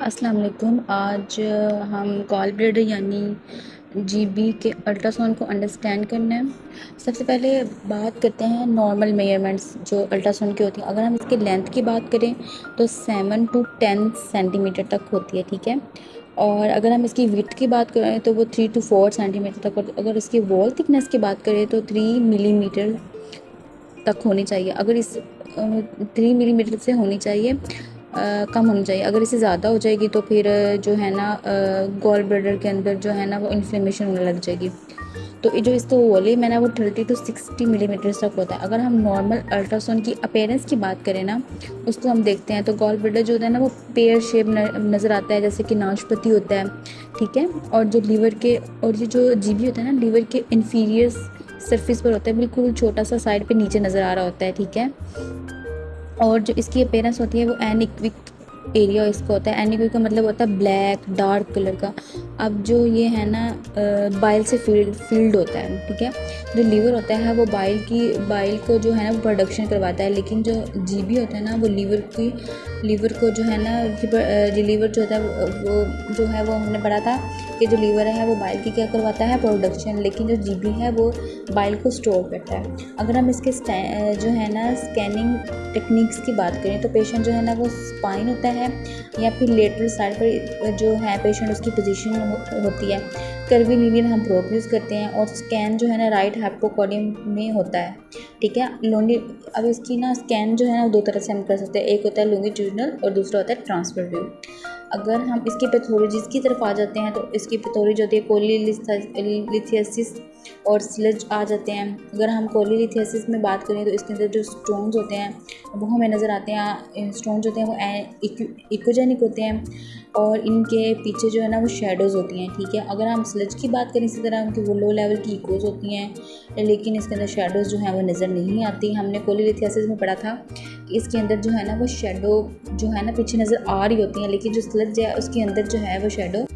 अस्सलाम वालेकुम। आज हम गॉल ब्लैडर यानी जीबी के अल्ट्रासाउंड को अंडरस्टैंड करना है। सबसे पहले बात करते हैं नॉर्मल मेजरमेंट्स जो अल्ट्रासाउंड की होती हैं। अगर हम इसकी लेंथ की बात करें तो 7 to 10 सेंटीमीटर तक होती है, ठीक है। और अगर हम इसकी विड्थ की बात करें तो वो 3 to 4 सेंटीमीटर तक होती है। अगर इसकी वॉल थिकनेस की बात करें तो 3 मिलीमीटर तक होनी चाहिए। अगर इस 3 मिलीमीटर से होनी चाहिए, कम होनी चाहिए। अगर इससे ज़्यादा हो जाएगी तो फिर जो है ना गॉल ब्लैडर के अंदर जो है ना वो इन्फ्लेमेशन होने लग जाएगी। तो ये जो इसका वॉल है मैंने वो 30 to 60 मिलीमीटर तक होता है। अगर हम नॉर्मल अल्ट्रासाउंड की अपीयरेंस की बात करें ना, उसको हम देखते हैं तो गॉल ब्लैडर जो होता है ना वो पेयर शेप नज़र आता है, जैसे कि नाशपाती होता है, ठीक है। और जो लीवर के और ये जो जीबी होता है ना, लीवर के इन्फीरियर सरफेस पर होता है, बिल्कुल छोटा सा साइड पे नीचे नज़र आ रहा होता है, ठीक है। और जो इसकी अपीयरेंस होती है वो एनिक्विक एरिया इसका होता है। एनिक्विक का मतलब होता है ब्लैक डार्क कलर का। अब जो ये है ना बाइल से फील्ड होता है, ठीक है। जो लीवर होता है वो बाइल को जो है ना वो प्रोडक्शन करवाता है, लेकिन जो जीबी होता है ना वो लीवर को जो है ना लीवर जो होता है वो जो है वो हमने पढ़ा था कि जो लीवर है वो बाइल की क्या करवाता है, प्रोडक्शन, लेकिन जो जीबी है वो बाइल को स्टोर करता है। अगर हम इसके जो है ना स्कैनिंग टेक्निक्स की बात करें तो पेशेंट जो है ना वो स्पाइन होता है या फिर लेटरल साइड पर जो है पेशेंट उसकी पोजीशन होती है। कर्वीलिनियर हम प्रोब यूज़ करते हैं और स्कैन जो है ना राइट हाइपोकोडियम में होता है, ठीक है। अब इसकी ना स्कैन जो है ना दो तरह से हम कर सकते हैं, एक होता है लॉन्गिट्यूडिनल और दूसरा होता है ट्रांसफर व्यू। अगर हम इसकी पैथोलॉजीज की तरफ आ जाते हैं तो इसकी पैथोलॉजी होती है कोलीलिथियासिस और स्लज आ जाते हैं। अगर हम कोलीलिथियासिस में बात करें तो इसके अंदर जो स्टोन्स होते हैं वो हमें नज़र आते हैं। स्टोन्स होते हैं वो इकोजेनिक होते हैं और इनके पीछे जो है ना वो शेडोज़ होती हैं, ठीक है। अगर हम स्लज की बात करें इसी तरह उनकी वो लो लेवल की इकोज होती हैं, लेकिन इसके अंदर शेडोज़ जो हैं वो नज़र नहीं आती। हमने कोलीलिथियासिस में पढ़ा था कि इसके अंदर जो है ना वो शेडो जो है ना पीछे नज़र आ रही होती हैं, लेकिन जो स्लज है उसके अंदर जो है वो शेडो